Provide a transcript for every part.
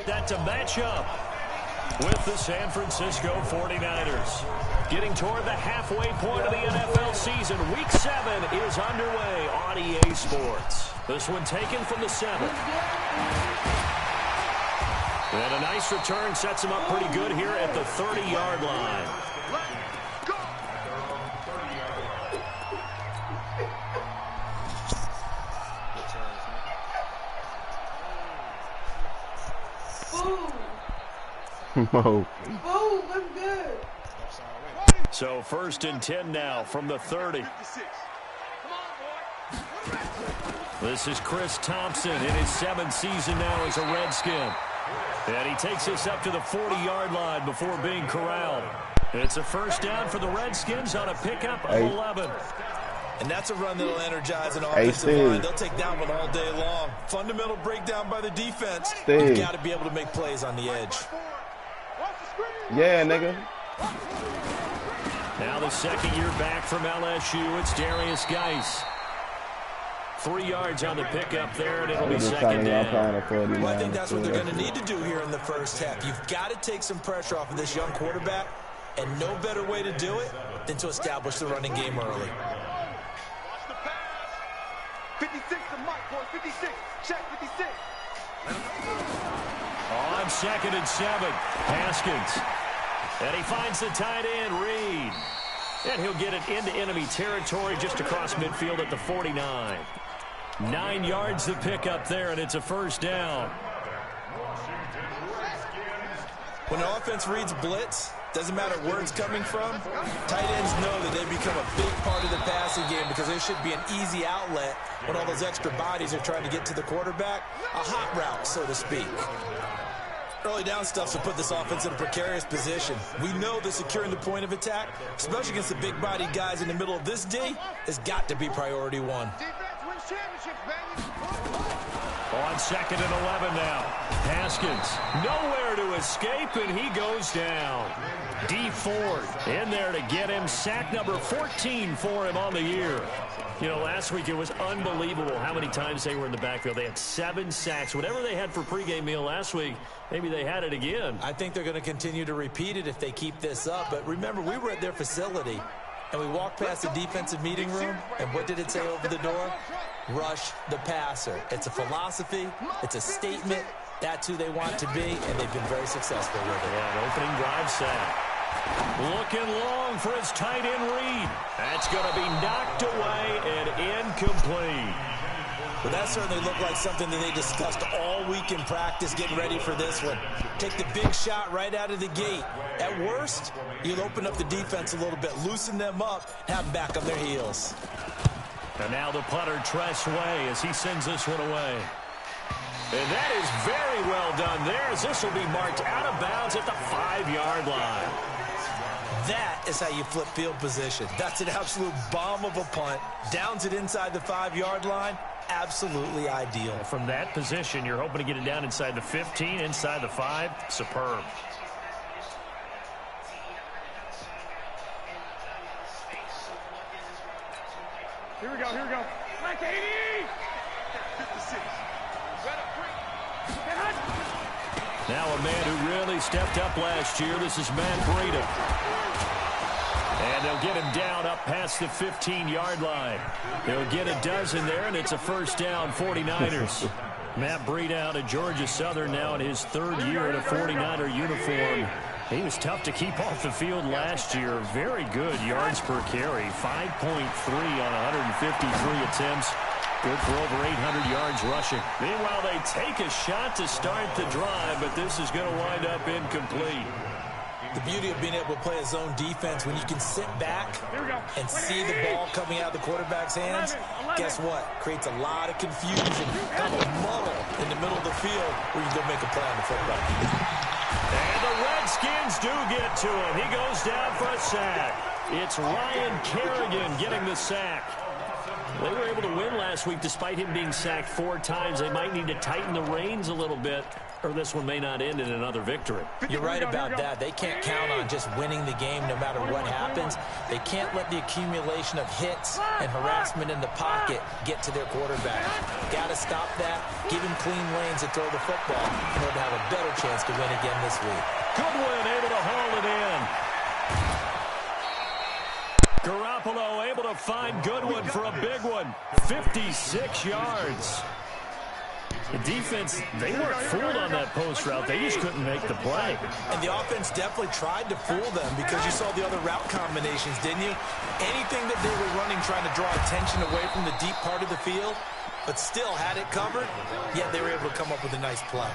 expect that to match up with the San Francisco 49ers. Getting toward the halfway point of the NFL season, Week 7 is underway on EA Sports. This one taken from the 7. And a nice return sets him up pretty good here at the 30-yard line. Whoa. Oh, that's good. So 1st and 10 now from the 30. This is Chris Thompson in his 7th season now as a Redskin. And he takes us up to the 40-yard line before being corralled. It's a first down for the Redskins on a pickup of 11. And that's a run that'll energize an offensive line. They'll take that one all day long. Fundamental breakdown by the defense. You've got to be able to make plays on the edge. Yeah, nigga. Now the second year back from LSU, it's Darius Geis. 3 yards on the pickup there, and it'll be second down. Well, I think that's what they're going to need to do here in the first half. You've got to take some pressure off of this young quarterback, and no better way to do it than to establish the running game early. 56 to Mike, boys. 56. Check 56. On 2nd and 7, Haskins. And he finds the tight end, Reed. And he'll get it into enemy territory just across midfield at the 49. 9 yards to pick up there, and it's a first down. When the offense reads blitz, doesn't matter where it's coming from, tight ends know that they become a big part of the passing game because there should be an easy outlet when all those extra bodies are trying to get to the quarterback. A hot route, so to speak. Early down stuff will put this offense in a precarious position. We know that securing the point of attack, especially against the big-bodied guys in the middle of this D, has got to be priority one. On 2nd and 11 now. Haskins nowhere to escape, and he goes down. D Ford in there to get him. Sack number 14 for him on the year. You know, last week it was unbelievable how many times they were in the backfield. They had 7 sacks. Whatever they had for pregame meal last week, maybe they had it again. I think they're going to continue to repeat it if they keep this up. But remember, we were at their facility, and we walked past the defensive meeting room, and what did it say over the door? Rush the passer. It's a philosophy. It's a statement. That's who they want to be, and they've been very successful with it. Yeah, an opening drive sack. Looking long for his tight end, Reed. That's going to be knocked away and incomplete. Well, that certainly looked like something that they discussed all week in practice getting ready for this one. Take the big shot right out of the gate. At worst, you'll open up the defense a little bit, loosen them up, have them back on their heels. And now the punter, Tress Way, as he sends this one away. And that is very well done there, as this will be marked out of bounds at the 5-yard line. That is how you flip field position. That's an absolute bomb of a punt. Downs it inside the 5-yard line. Absolutely ideal. From that position, you're hoping to get it down inside the 15, inside the 5. Superb. Here we go, here we go. Black 80! 56. Now a man who really stepped up last year. This is Matt Breida. And they'll get him down up past the 15-yard line. They'll get a dozen there, and it's a first down, 49ers. Matt Breida out of Georgia Southern now in his 3rd year in a 49er uniform. He was tough to keep off the field last year. Very good yards per carry, 5.3 on 153 attempts. Good for over 800 yards rushing. Meanwhile, they take a shot to start the drive, but this is going to wind up incomplete. The beauty of being able to play a zone defense, when you can sit back and see the ball coming out of the quarterback's hands, guess what? Creates a lot of confusion, kind of a muddle in the middle of the field where you can go make a play on the football. And the Redskins do get to him. He goes down for a sack. It's Ryan Kerrigan getting the sack. They were able to win last week despite him being sacked 4 times. They might need to tighten the reins a little bit, or this one may not end in another victory. You're right about that. They can't count on just winning the game no matter what happens. They can't let the accumulation of hits and harassment in the pocket get to their quarterback. Got to stop that, give him clean lanes to throw the football in order to have a better chance to win again this week. Goodwin able to haul it in. Garoppolo able to find Goodwin for a big one. 56 yards. The defense, they weren't fooled on that post route. They just couldn't make the play. And the offense definitely tried to fool them because you saw the other route combinations, didn't you? Anything that they were running trying to draw attention away from the deep part of the field, but still had it covered, yet they were able to come up with a nice play.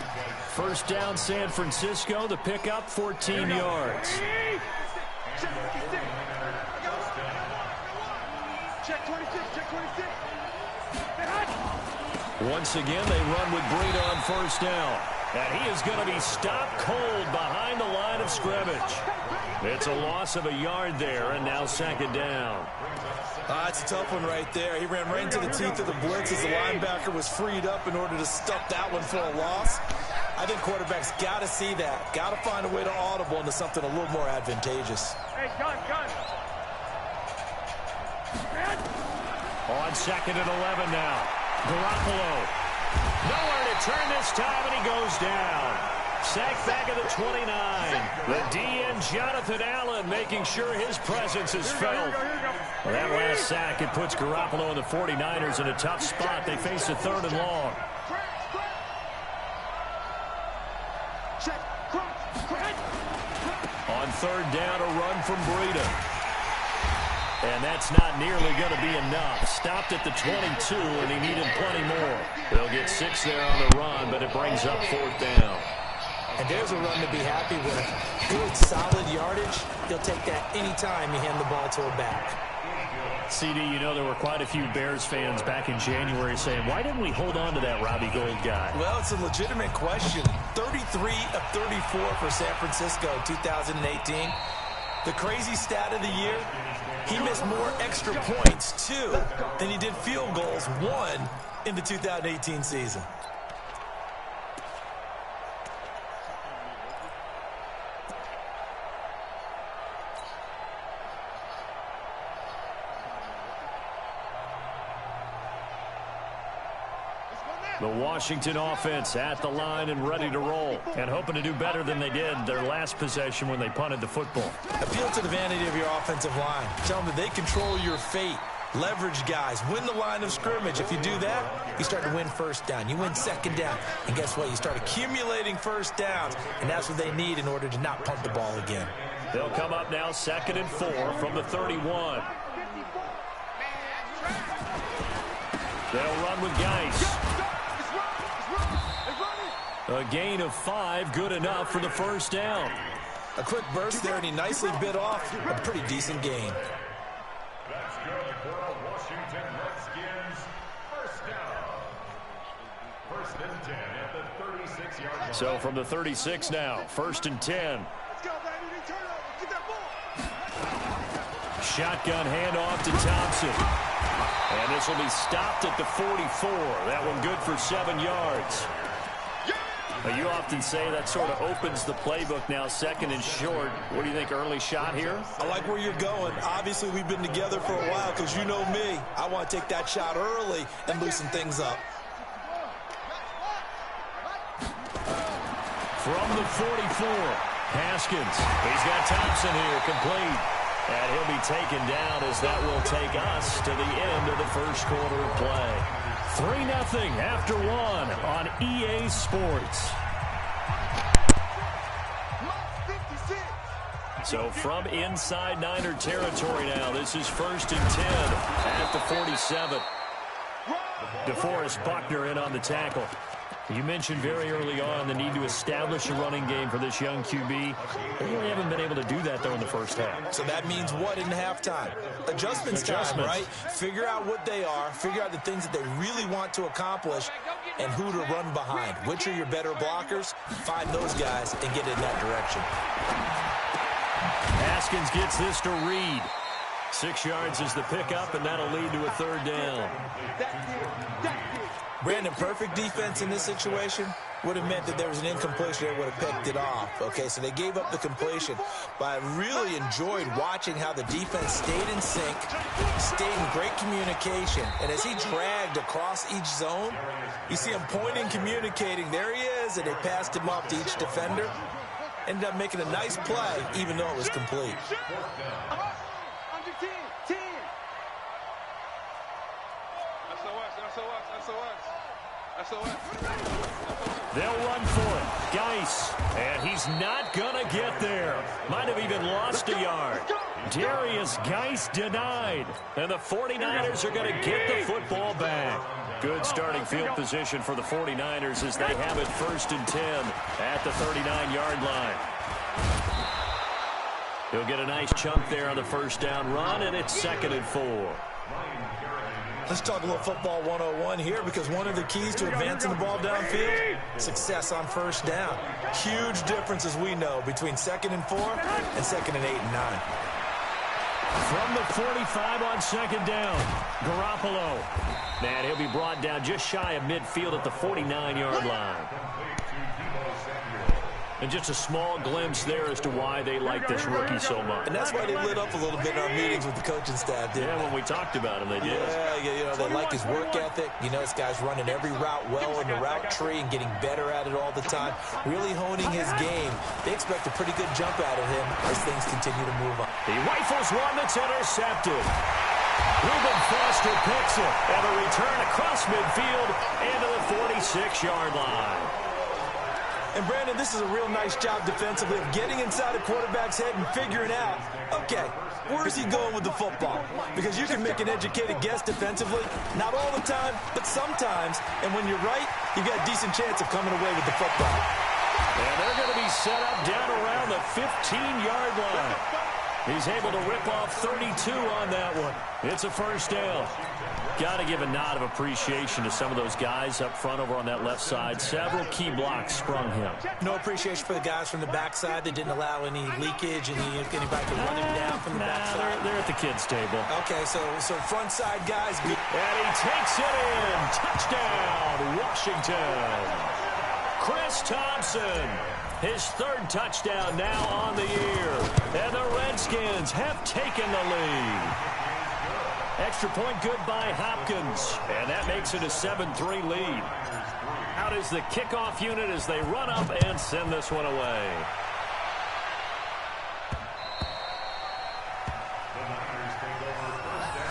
First down, San Francisco. The pickup, 14 yards. Check 26, check 26. Once again, they run with Breida on first down. And he is going to be stopped cold behind the line of scrimmage. It's a loss of a yard there, and now second down. It's a tough one right there. He ran right into the teeth of the blitz as the linebacker was freed up in order to stuff that one for a loss. I think quarterbacks got to see that. Got to find a way to audible into something a little more advantageous. Hey, gun. On second and 11 now. Garoppolo. Nowhere to turn this time, and he goes down. Sacked back at the 29. The DN, Jonathan Allen, making sure his presence is felt. Well, that last sack, it puts Garoppolo and the 49ers in a tough spot. They face a 3rd and long. On 3rd down, a run from Breida. And that's not nearly going to be enough. Stopped at the 22, and he needed plenty more. They'll get 6 there on the run, but it brings up 4th down. And there's a run to be happy with. Good, solid yardage. He'll take that any time you hand the ball to a back. CD, you know there were quite a few Bears fans back in January saying, why didn't we hold on to that Robbie Gould guy? Well, it's a legitimate question. 33 of 34 for San Francisco 2018. The crazy stat of the year, he missed more extra points, 2, than he did field goals, 1, in the 2018 season. The Washington offense at the line and ready to roll, and hoping to do better than they did their last possession when they punted the football. Appeal to the vanity of your offensive line. Tell them that they control your fate. Leverage guys. Win the line of scrimmage. If you do that, you start to win first down. You win second down. And guess what? You start accumulating first downs, and that's what they need in order to not punt the ball again. They'll come up now 2nd and 4 from the 31. They'll run with Geis. A gain of 5, good enough for the first down. A quick burst there, and he nicely bit off a pretty decent gain. That's good for a Washington Redskins first down. 1st and 10 at the 36-yard line. So from the 36 now, 1st and 10. Let's go, baby. Turn over. Get that ball. Shotgun handoff to Thompson. And this will be stopped at the 44. That one good for 7 yards. You often say that sort of opens the playbook now, 2nd and short. What do you think, early shot here? I like where you're going. Obviously, we've been together for a while because you know me. I want to take that shot early and loosen things up. From the 44, Haskins. He's got Thompson here, complete. And he'll be taken down as that will take us to the end of the first quarter of play. 3-0 after 1 on EA Sports. So from inside Niner territory now, this is 1st and 10 at the 47. DeForest Buckner in on the tackle. You mentioned very early on the need to establish a running game for this young QB. They really haven't been able to do that, though, in the first half. So that means what in halftime? Adjustments time, right? Figure out what they are, figure out the things that they really want to accomplish, and who to run behind. Which are your better blockers? Find those guys and get in that direction. Haskins gets this to Reed. 6 yards is the pickup, and that'll lead to a third down. Brandon, perfect defense in this situation would have meant that there was an incompletion that would have picked it off. Okay, so they gave up the completion. But I really enjoyed watching how the defense stayed in sync, stayed in great communication. And as he dragged across each zone, you see him pointing, communicating. There he is, and they passed him off to each defender. Ended up making a nice play, even though it was complete. They'll run for it. Geis. And he's not going to get there. Might have even lost a yard. Darius Geis denied. And the 49ers are going to get the football back. Good starting field position for the 49ers as they have it 1st and 10 at the 39-yard line. He'll get a nice chunk there on the first down run, and it's 2nd and 4. Let's talk a little football 101 here, because one of the keys to advancing the ball downfield, success on first down. Huge difference, as we know, between 2nd and 4 and 2nd and 8 and 9. From the 45 on 2nd down, Garoppolo. Man, he'll be brought down just shy of midfield at the 49-yard line. And just a small glimpse there as to why they like this rookie so much. And that's why they lit up a little bit in our meetings with the coaching staff, didn't they? When we talked about him, they did. Yeah, you know, they like his work ethic. You know, this guy's running every route well in the route tree and getting better at it all the time, really honing his game. They expect a pretty good jump out of him as things continue to move on. He rifles one that's intercepted. Reuben Foster picks it, and a return across midfield into the 46-yard line. And, Brandon, this is a real nice job defensively of getting inside a quarterback's head and figuring out, okay, where's he going with the football? Because you can make an educated guess defensively, not all the time, but sometimes. And when you're right, you've got a decent chance of coming away with the football. And they're going to be set up down around the 15-yard line. He's able to rip off 32 on that one. It's a first down. Got to give a nod of appreciation to some of those guys up front over on that left side. Several key blocks sprung him. No appreciation for the guys from the backside that didn't allow any leakage and anybody could run him down from the backside. They're at the kids' table. Okay, so front side guys. And he takes it in. Touchdown, Washington. Chris Thompson. His 3rd touchdown now on the year. And the Redskins have taken the lead. Extra point good by Hopkins. And that makes it a 7-3 lead. Out is the kickoff unit as they run up and send this one away.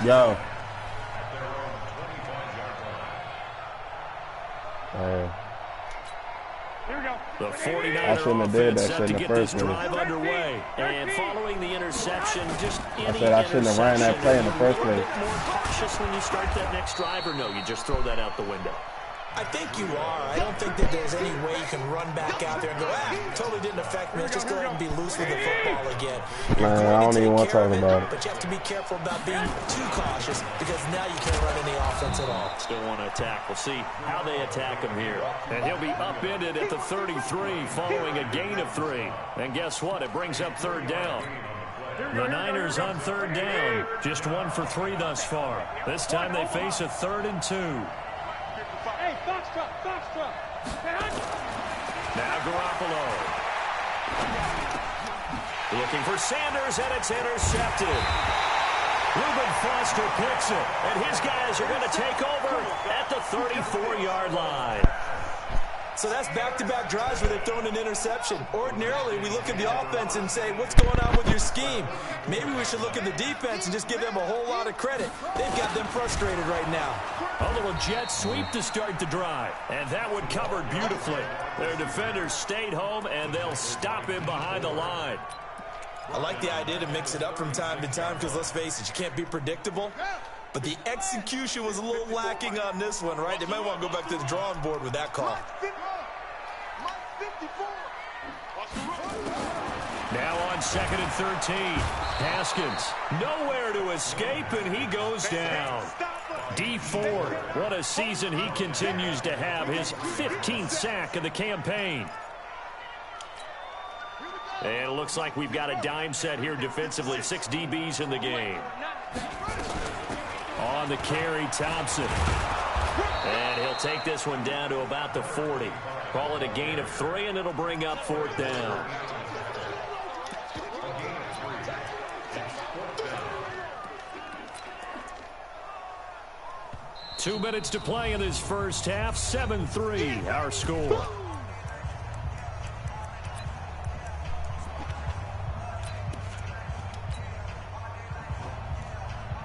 Yo. The 49er offense set to get this drive underway. And following the interception, just any I shouldn't have ran that play in the first place. More cautious when you start that next drive, or no, you just throw that out the window? I think you are. I don't think that there's any way you can run back out there and go, totally didn't affect me. Let's just go ahead and be loose with the football again. Man, I don't even want to talk about it. But you have to be careful about being too cautious, because now you can't run any offense at all. Still want to attack. We'll see how they attack him here. And he'll be upended at the 33 following a gain of 3. And guess what? It brings up 3rd down. The Niners on 3rd down. Just 1 for 3 thus far. This time they face a 3rd and 2. Hey, Foxtrot. Now Garoppolo. Looking for Sanders, and it's intercepted. Reuben Foster picks it, and his guys are going to take over at the 34-yard line. So that's back-to-back drives where they've thrown an interception. Ordinarily, we look at the offense and say, what's going on with your scheme? Maybe we should look at the defense and just give them a whole lot of credit. They've got them frustrated right now. A little jet sweep to start the drive, and that one covered beautifully. Their defenders stayed home, and they'll stop him behind the line. I like the idea to mix it up from time to time, because let's face it, you can't be predictable. But the execution was a little lacking on this one, right? They might want to go back to the drawing board with that call. Now on 2nd and 13. Haskins nowhere to escape, and he goes down. D Ford, what a season he continues to have. His 15th sack of the campaign. And it looks like we've got a dime set here defensively. 6 DBs in the game. On the carry, Thompson. And he'll take this one down to about the 40. Call it a gain of 3, and it'll bring up 4th down. Two minutes to play in this first half. 7-3, our score.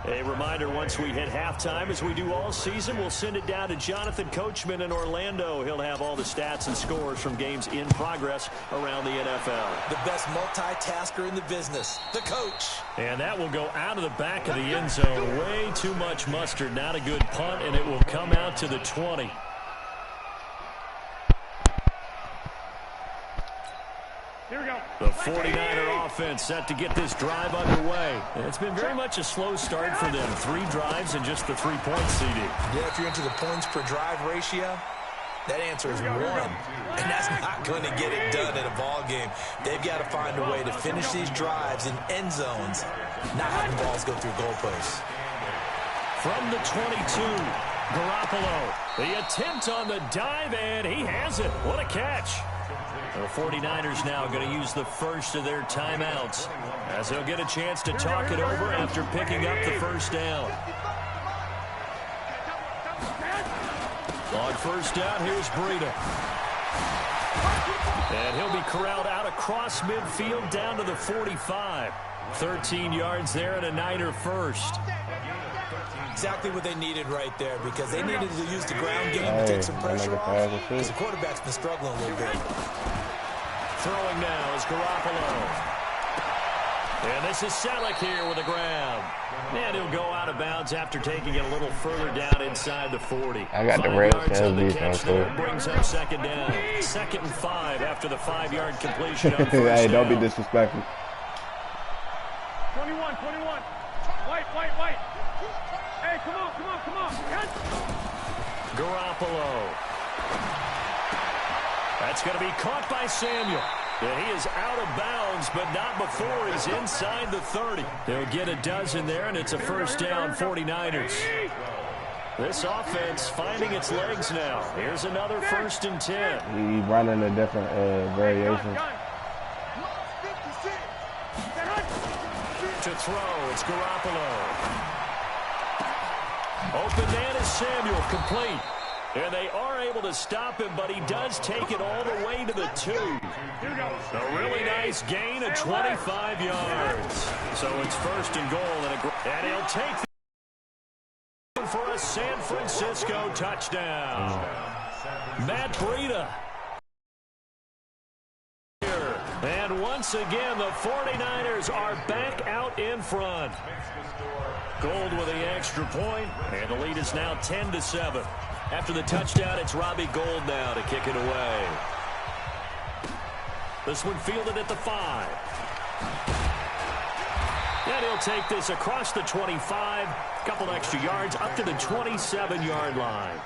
A reminder, once we hit halftime, as we do all season, we'll send it down to Jonathan Coachman in Orlando. He'll have all the stats and scores from games in progress around the NFL. The best multitasker in the business, the coach. And that will go out of the back of the end zone. Way too much mustard. Not a good punt, and it will come out to the 20. Here we go. The 49er offense set to get this drive underway. It's been very much a slow start for them. 3 drives and just the 3 points, CD. Yeah, if you're into the points per drive ratio, that answer is 1. And that's not going to get it done in a ball game. They've got to find a way to finish these drives in end zones, not having balls go through goalposts. From the 22, Garoppolo. The attempt on the dive, and he has it. What a catch. The 49ers now going to use the first of their timeouts as they'll get a chance to talk it over after picking up the first down. On first down, here's Breida. And he'll be corralled out across midfield down to the 45. 13 yards there and a Niner first. Exactly what they needed right there, because they needed to use the ground game to take some pressure off, because the quarterback's been struggling a little bit. Throwing now is Garoppolo. And this is Selleck here with a grab. And he'll go out of bounds after taking it a little further down inside the 40. I got the 5 red yards on the catch there. defense. Brings up second down. 2nd and 5 after the 5-yard completion on first Hey, don't be down. disrespectful. 21. White. Hey, come on. Garoppolo. That's going to be caught by Samuel. And he is out of bounds, but not before he's inside the 30. They'll get a dozen there, and it's a first down, 49ers. This offense finding its legs now. Here's another 1st and 10. He's running a different variation. To throw, it's Garoppolo. Open man is Samuel, complete. And they are able to stop him, but he does take it all the way to the 2. A really nice gain of 25 yards. So it's 1st and goal, and he'll take the for a San Francisco touchdown. Matt Breida. And once again, the 49ers are back out in front. Gold with the extra point, and the lead is now 10-7. After the touchdown, it's Robbie Gould now to kick it away. This one fielded at the 5. And he'll take this across the 25, couple extra yards, up to the 27-yard line.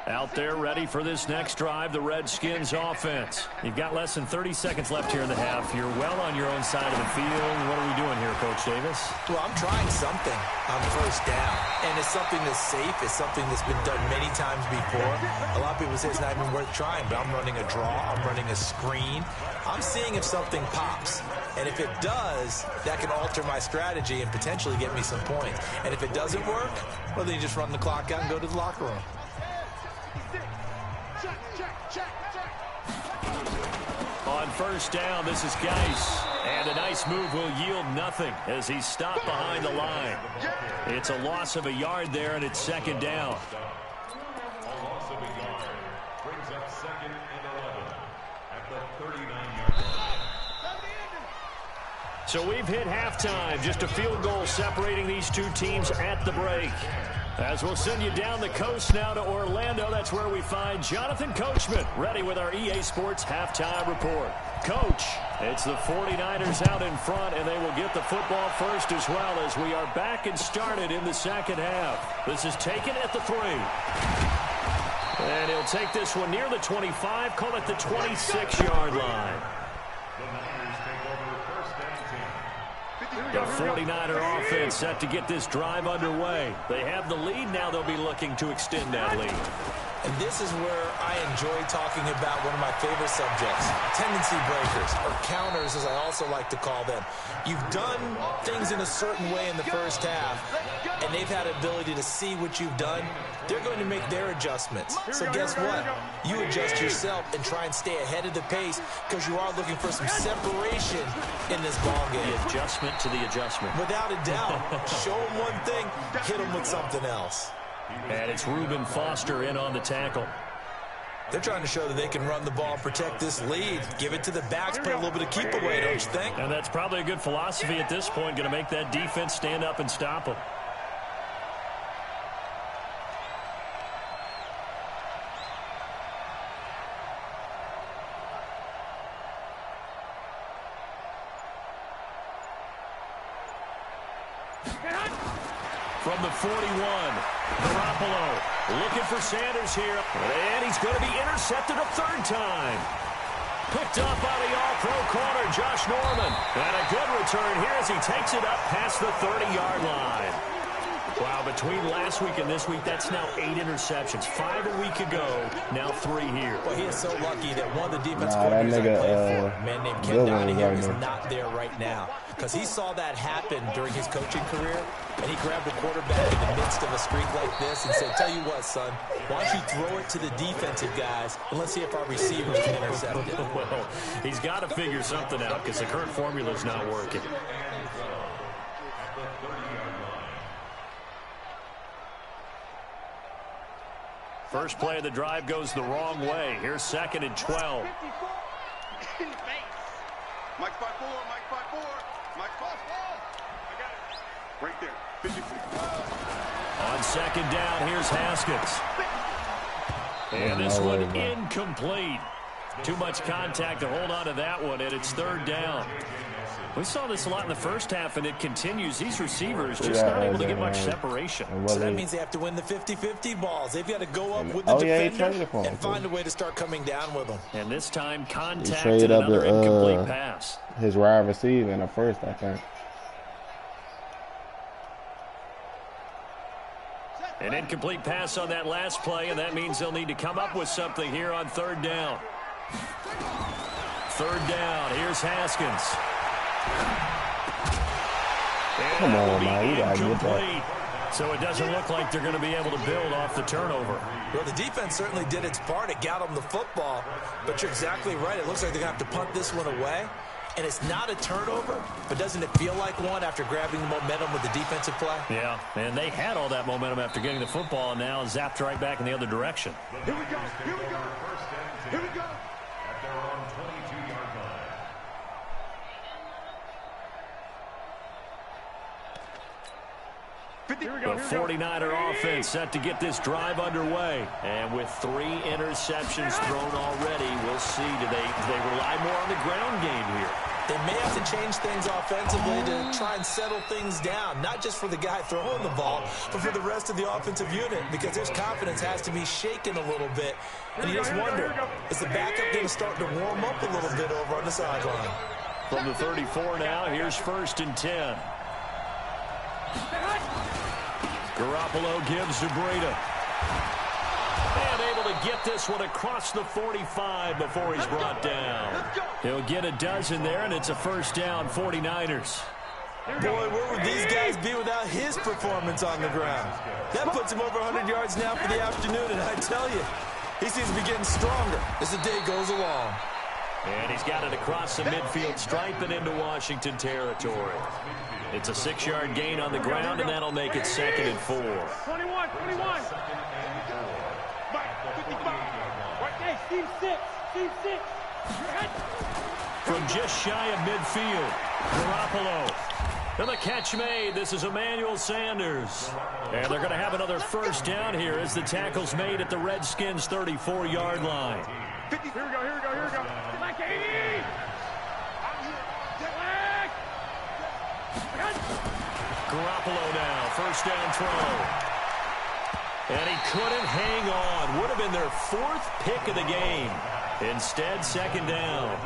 Out there ready for this next drive, the Redskins offense. You've got less than 30 seconds left here in the half. You're well on your own side of the field. What are we doing here, Coach Davis? Well, I'm trying something on first down, and it's something that's safe. It's something that's been done many times before. A lot of people say it's not even worth trying, but I'm running a draw. I'm running a screen. I'm seeing if something pops. And if it does, that can alter my strategy and potentially get me some points. And if it doesn't work, well, then you just run the clock out and go to the locker room. On first down, this is Geis. And a nice move will yield nothing as he's stopped behind the line. It's a loss of a yard there, and it's 2nd down. A loss of a yard brings up 2nd and 11 at the 39-yard line. So we've hit halftime. Just a field goal separating these two teams at the break. As we'll send you down the coast now to Orlando, that's where we find Jonathan Coachman, ready with our EA Sports halftime report. Coach, it's the 49ers out in front, and they will get the football first as well as we are back and started in the second half. This is taken at the 3. And he'll take this one near the 25, call it the 26-yard line. The 49er offense set to get this drive underway. They have the lead. Now they'll be looking to extend that lead. And this is where I enjoy talking about one of my favorite subjects, tendency breakers, or counters as I also like to call them. You've done things in a certain way in the first half, and they've had the ability to see what you've done. They're going to make their adjustments. So guess what? You adjust yourself and try and stay ahead of the pace because you are looking for some separation in this ball game. The adjustment to the adjustment. Without a doubt. Show them one thing, hit them with something else. And it's Reuben Foster in on the tackle. They're trying to show that they can run the ball, protect this lead, give it to the backs, put a little bit of keep away, don't you think? And that's probably a good philosophy at this point, going to make that defense stand up and stop them. From the 41, Garoppolo looking for Sanders here, and he's going to be intercepted a third time. Picked up by the all-pro corner, Josh Norman. And a good return here as he takes it up past the 30-yard line. Wow, between last week and this week, that's now 8 interceptions. 5 a week ago, now 3 here. Well, he is so lucky that one of the defense coordinators I played for, a man named Ken Donahue, is not there right now. Because he saw that happen during his coaching career, and he grabbed the quarterback in the midst of a streak like this and said, tell you what, son, why don't you throw it to the defensive guys, and let's see if our receivers can intercept it. Well, he's got to figure something out because the current formula's not working. First play of the drive goes the wrong way. Here's 2nd and 12. Mike 5-4, Mike 5-4, Mike 5-4. I got it. Right there. 54. On 2nd down, here's Haskins. And this one incomplete. Too much contact to hold on to that one, and it's 3rd down. We saw this a lot in the first half, and it continues. These receivers just not able to get much separation. So that means they have to win the 50-50 balls. They've got to go up with the defender and find a way to start coming down with them. And this time, contact and another incomplete pass. His wide receiver in the first, I think. An incomplete pass on that last play, and that means they'll need to come up with something here on 3rd down. 3rd down, here's Haskins. Come on, man. You gotta get that. So it doesn't look like they're going to be able to build off the turnover. Well, the defense certainly did its part. It got them the football. But you're exactly right. It looks like they're going to have to punt this one away. And it's not a turnover, but doesn't it feel like one after grabbing the momentum with the defensive play? Yeah, and they had all that momentum after getting the football, and now zapped right back in the other direction. Here we go. Here we go. Here we go. At their own 22-yard line. The 49er offense set to get this drive underway. And with 3 interceptions thrown already, we'll see. Do they rely more on the ground game here? They may have to change things offensively to try and settle things down, not just for the guy throwing the ball, but for the rest of the offensive unit, because their confidence has to be shaken a little bit. And you just wonder, is the backup going to start to warm up a little bit over on the sideline? From the 34 now, here's 1st and 10. Garoppolo gives to Breida. And able to get this one across the 45 before he's brought down. He'll get a dozen there, and it's a 1st down, 49ers. Boy, where would these guys be without his performance on the ground? That puts him over 100 yards now for the afternoon, and I tell you, he seems to be getting stronger as the day goes along. And he's got it across the midfield stripe and into Washington territory. It's a 6-yard gain on the ground, and that'll make it 2nd and 4. 21, 21. Hey, Steve 6, Steve 6. From just shy of midfield, Garoppolo And the catch made. This is Emmanuel Sanders. And they're going to have another first down here as the tackle's made at the Redskins' 34-yard line. Here we go. Like 80. Garoppolo now, first down throw. And he couldn't hang on. Would have been their 4th pick of the game. Instead, second down.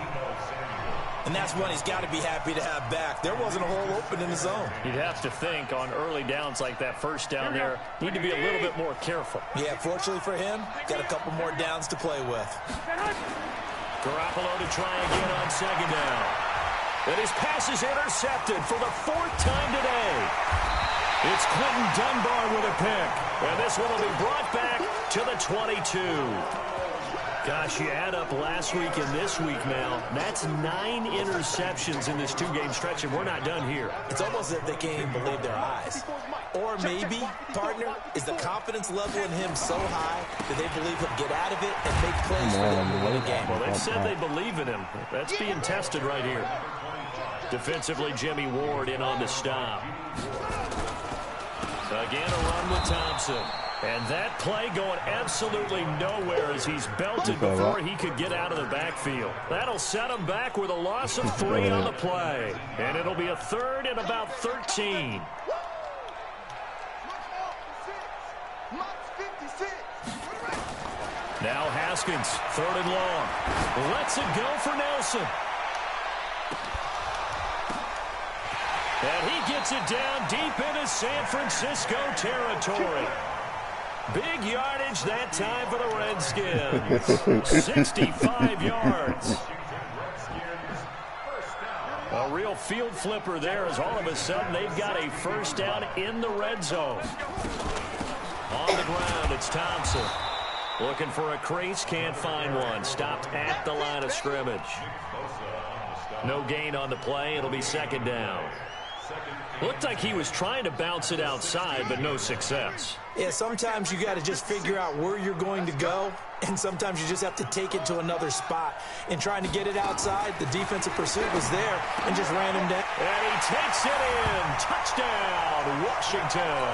And that's one he's got to be happy to have back. There wasn't a hole open in the zone. You'd have to think on early downs like that first down there, need to be a little bit more careful. Yeah, fortunately for him, got a couple more downs to play with. Garoppolo to try again on second down. And his pass is intercepted for the 4th time today. It's Clinton Dunbar with a pick. And this one will be brought back to the 22. Gosh, you add up last week and this week now, that's 9 interceptions in this 2-game stretch, and we're not done here. It's almost as if they can't even believe their eyes. Or maybe, partner, is the confidence level in him so high that they believe he'll get out of it and make plays for them to win a game. Well, they've said they believe in him. That's being tested right here. Defensively, Jimmy Ward in on the stop. Again, a run with Thompson. And that play going absolutely nowhere as he's belted before he could get out of the backfield. That'll set him back with a loss of 3 on the play. And it'll be a 3rd and about 13. Now Haskins, 3rd and long. Lets it go for Nelson. And he gets it down deep into San Francisco territory. Big yardage that time for the Redskins. 65 yards. A real field flipper there as all of a sudden they've got a first down in the red zone. On the ground, it's Thompson. Looking for a crease, can't find one. Stopped at the line of scrimmage. No gain on the play. It'll be second down. Looked like he was trying to bounce it outside, but no success. Yeah, sometimes you got to just figure out where you're going to go, and sometimes you just have to take it to another spot. In trying to get it outside, the defensive pursuit was there and just ran him down. And he takes it in. Touchdown, Washington.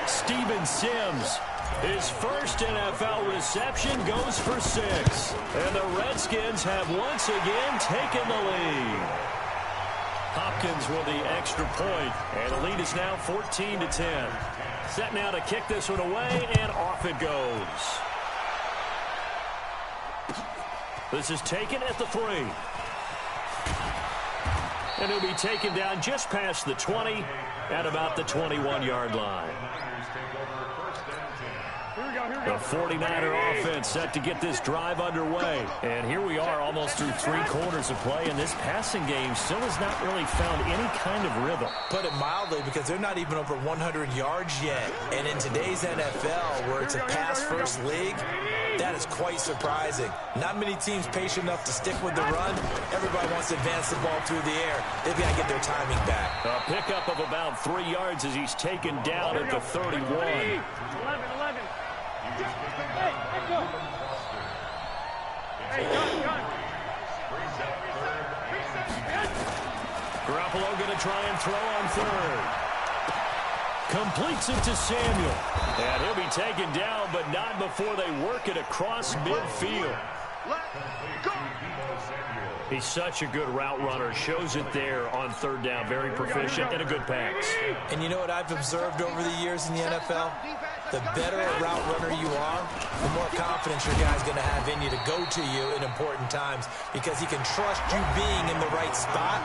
Steven Sims, his first NFL reception goes for 6. And the Redskins have once again taken the lead. Hopkins with the extra point, and the lead is now 14-10. Set now to kick this one away, and off it goes. This is taken at the 3. And he'll be taken down just past the 20 at about the 21-yard line. The 49er offense set to get this drive underway. And here we are almost through 3 quarters of play, and this passing game still has not really found any kind of rhythm. Put it mildly, because they're not even over 100 yards yet. And in today's NFL, where it's a pass-first league, that is quite surprising. Not many teams patient enough to stick with the run. Everybody wants to advance the ball through the air. They've got to get their timing back. A pickup of about 3 yards as he's taken down at the 31. 11. Hey, let's go. Hey, gun. Garoppolo going to try and throw on 3rd. Completes it to Samuel. And he'll be taken down, but not before they work it across midfield. He's such a good route runner. Shows it there on 3rd down. Very proficient and a good pass. And you know what I've observed over the years in the NFL? The better a route runner you are, the more confidence your guy's going to have in you to go to you in important times, because he can trust you being in the right spot,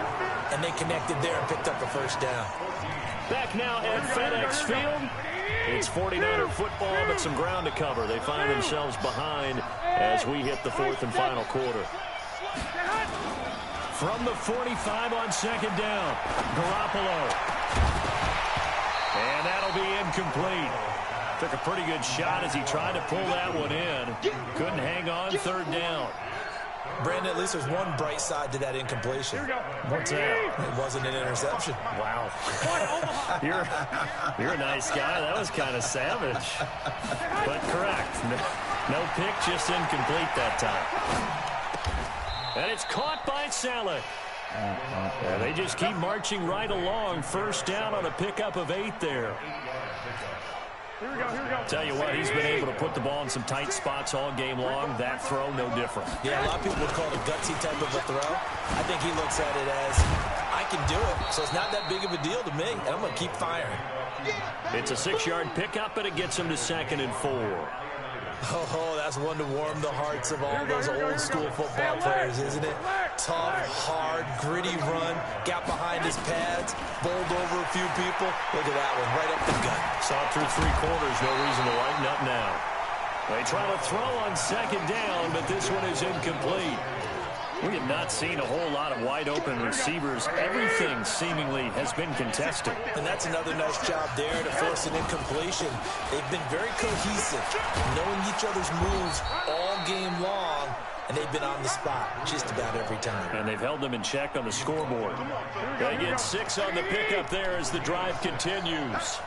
and they connected there and picked up a first down. Back now at FedEx Field. It's 49er football, but some ground to cover. They find themselves behind as we hit the 4th and final quarter. From the 45 on second down, Garoppolo. And that'll be incomplete. Took a pretty good shot as he tried to pull that one in. Couldn't hang on 3rd down. Brandon, at least there's one bright side to that incompletion. What's that? It wasn't an interception. Wow. You're a nice guy. That was kind of savage. But correct. No pick, just incomplete that time. And it's caught by Saleh. And they just keep marching right along. First down on a pickup of 8 there. Here we go. Tell you what, he's been able to put the ball in some tight spots all game long. That throw, no different. Yeah, a lot of people would call it a gutsy type of a throw. I think he looks at it as, I can do it, so it's not that big of a deal to me, and I'm going to keep firing. It's a 6-yard pickup, and it gets him to 2nd and 4. Oh, that's one to warm the hearts of all those old-school football players, isn't it? Tough, hard, gritty run, got behind his pads, bowled over a few people. Look at that one, right up the gut. Saw it through 3 quarters, no reason to lighten up now. They try to throw on 2nd down, but this one is incomplete. We have not seen a whole lot of wide-open receivers. Everything seemingly has been contested. And that's another nice job there to force an incompletion. They've been very cohesive, knowing each other's moves all game long, and they've been on the spot just about every time. And they've held them in check on the scoreboard. They get 6 on the pickup there as the drive continues.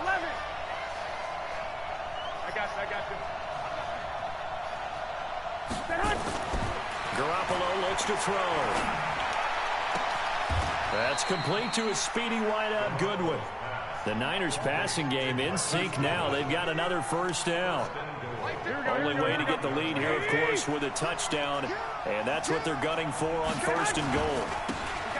11. I got you. Garoppolo looks to throw. That's complete to a speedy wideout Goodwin. The Niners passing game in sync now. They've got another first down. Only way to get the lead here, of course, with a touchdown. And that's what they're gunning for on 1st and goal.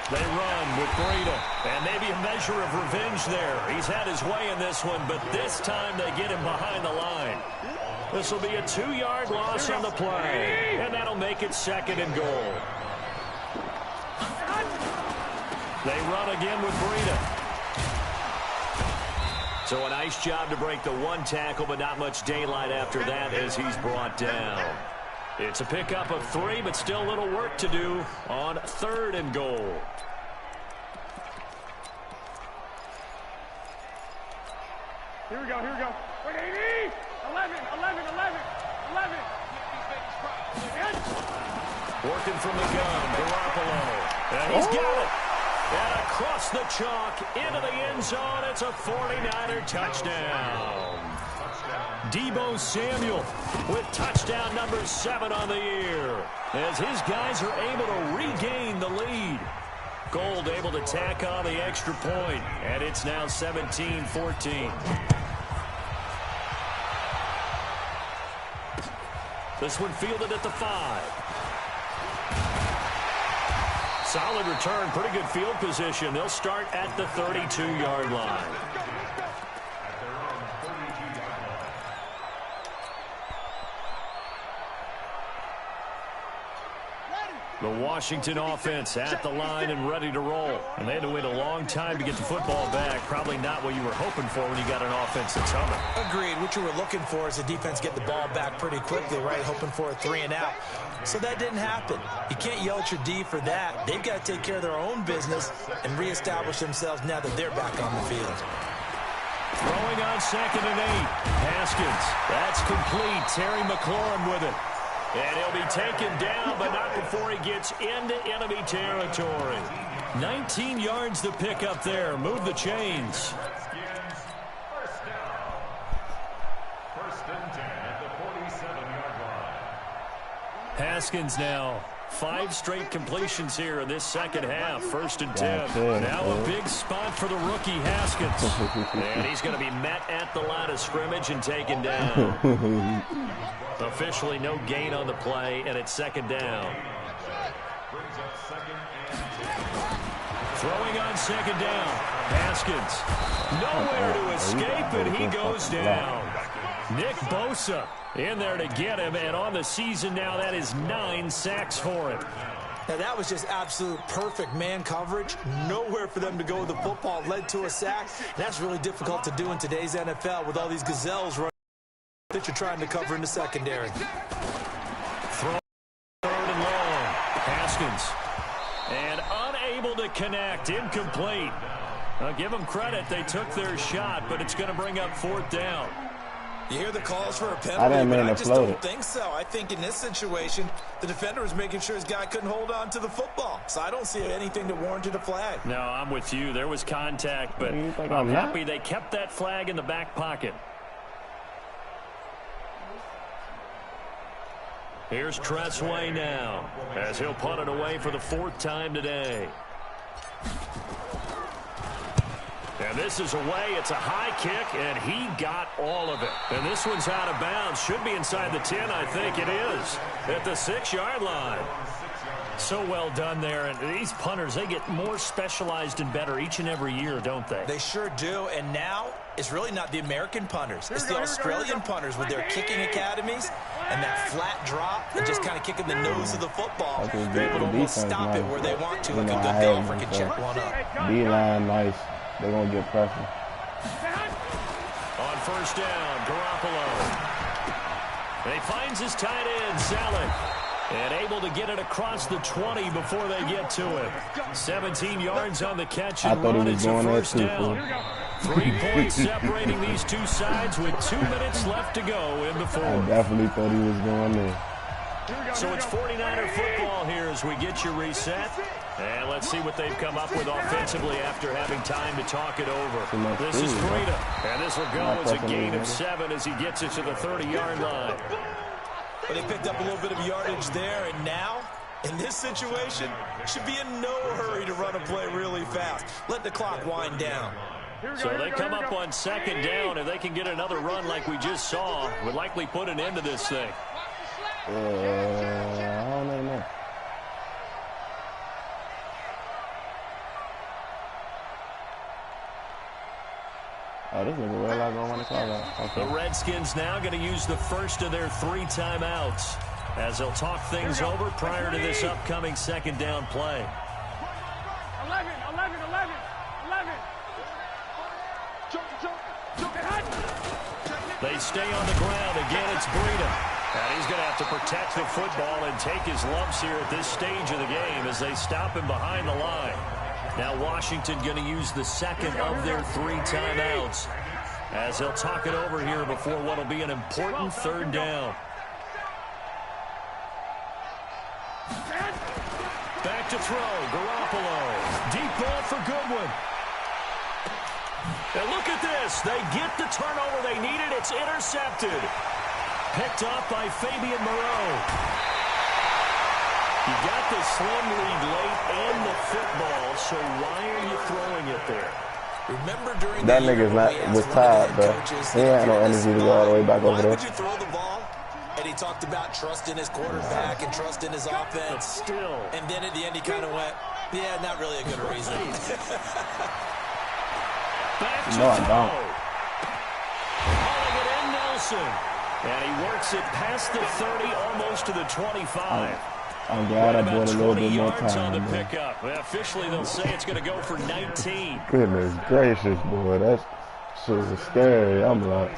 They run with Breida, and maybe a measure of revenge there. He's had his way in this one, but this time they get him behind the line. This will be a 2-yard loss on the play, and that'll make it 2nd and goal. They run again with Breida. So a nice job to break the 1 tackle, but not much daylight after that as he's brought down. It's a pickup of 3, but still a little work to do on 3rd and goal. Here we go. Wait, 80! 11. Working from the gun, Garoppolo. And he's got it. And across the chalk, into the end zone. It's a 49er touchdown. Deebo Samuel with touchdown number 7 on the year. As his guys are able to regain the lead. Gold able to tack on the extra point. And it's now 17-14. This one fielded at the 5. Solid return, pretty good field position. They'll start at the 32-yard line. The Washington offense at the line and ready to roll. And they had to wait a long time to get the football back. Probably not what you were hoping for when you got an offense that's humming. Agreed. What you were looking for is the defense get the ball back pretty quickly, right? Hoping for a 3 and out. So that didn't happen. You can't yell at your D for that. They've got to take care of their own business and reestablish themselves now that they're back on the field. Throwing on 2nd and 8. Haskins. That's complete. Terry McLaurin with it. And he'll be taken down, but not before he gets into enemy territory. 19 yards to pick up there. Move the chains. First down. 1st and 10 at the 47-yard line. Haskins now. 5 straight completions here in this second half. 1st and 10. Now a big spot for the rookie Haskins. And he's going to be met at the line of scrimmage and taken down. Officially no gain on the play, and it's 2nd down. Throwing on 2nd down. Haskins. Nowhere to escape, and he goes down. Nick Bosa in there to get him, and on the season now, that is 9 sacks for him. Now, that was just absolute perfect man coverage. Nowhere for them to go with the football. Led to a sack. That's really difficult to do in today's NFL with all these gazelles running that you're trying to cover in the secondary. Throw 3rd and long. Haskins. And unable to connect. Incomplete. I'll give them credit. They took their shot, but it's going to bring up 4th down. You hear the calls for a penalty, but I just don't think so. I think in this situation, the defender was making sure his guy couldn't hold on to the football. So I don't see anything that warranted a flag. No, I'm with you. There was contact, but I'm happy they kept that flag in the back pocket. Here's Tressway now, as he'll punt it away for the 4th time today. And this is away. It's a high kick, and he got all of it. And this one's out of bounds. Should be inside the 10, I think it is, at the 6-yard line. So well done there. And these punters, they get more specialized and better each and every year, don't they? They sure do. And now it's really not the American punters. It's the Australian punters with their kicking academies and that flat drop and just kind of kicking the nose of the football. They're able to almost stop it where they want to. Like a good golfer can check one up. D-line, nice. They're going to get pressure. On 1st down, Garoppolo. And he finds his tight end, Salek. And able to get it across the 20 before they get to him. 17 yards on the catch and run. It's a 1st down. 3 points separating these two sides with 2 minutes left to go in the 4th. I definitely thought he was going there. So it's 49er football here as we get you reset. And let's see what they've come up with offensively after having time to talk it over. This is Breida. And this will go as a gain of 7 as he gets it to the 30-yard line. But they picked up a little bit of yardage there, and now, in this situation, should be in no hurry to run a play really fast. Let the clock wind down. So they come up on 2nd down, and they can get another run like we just saw. Would likely put an end to this thing. I don't know. Oh, this nigga real life gonna run the clock out. Okay. The Redskins now going to use the first of their 3 timeouts as they'll talk things over prior to this upcoming 2nd down play. 11. They stay on the ground. Again, it's Breida. And he's going to have to protect the football and take his lumps here at this stage of the game as they stop him behind the line. Now Washington going to use the 2nd of their 3 timeouts as they'll talk it over here before what will be an important 3rd down. Back to throw, Garoppolo. Deep ball for Goodwin. And look at this. They get the turnover they needed. It's intercepted. Picked up by Fabian Moreau. You got the slim lead late and the football, so why are you throwing it there? Remember during that nigga's not was tired, bro. He ain't no energy to go all the way back over there. Why would you throw the ball? And he talked about trust in his quarterback and trust in his offense. But still. And then at the end he kind of went, yeah, not really a good reason. Back to no, I don't. Calling it in, Nelson. And he works it past the 30, almost to the 25. I'm glad I bought a little bit more yards on the time. pickup. Well, officially, they'll say it's going to go for 19. Goodness gracious, boy. That shit was scary. I'm like...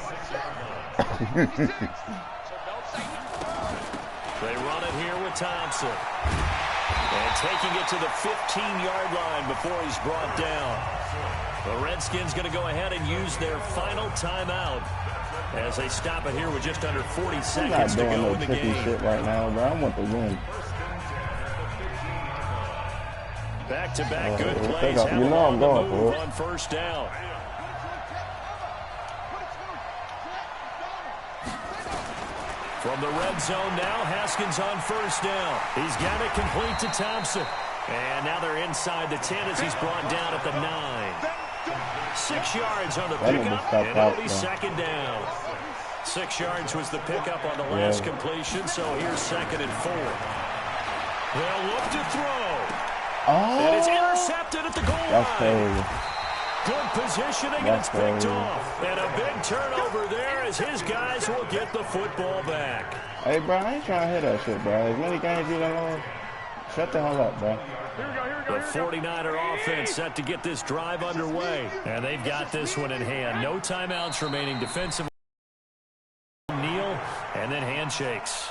They run it here with Thompson. And taking it to the 15-yard line before he's brought down. The Redskins going to go ahead and use their final timeout as they stop it here with just under 40 seconds to go in the game. Shit right now, bro. I want the win. Back-to-back good plays. You know I'm going for it. On 1st down. From the red zone now, Haskins on 1st down. He's got it complete to Thompson. And now they're inside the 10 as he's brought down at the 9. 6 yards on the pickup, and it'll be 2nd down. 6 yards was the pickup on the last completion, so here's 2nd and 4. They'll look to throw. And it's intercepted at the goal line. Good positioning, and it's picked off. And a big turnover there as his guys will get the football back. Hey, bro, I ain't trying to hit that shit, bro. As many games you don't know, shut the hell up, bro. The 49er offense set to get this drive underway. And they've got this one in hand. No timeouts remaining defensively. Kneel, and then handshakes.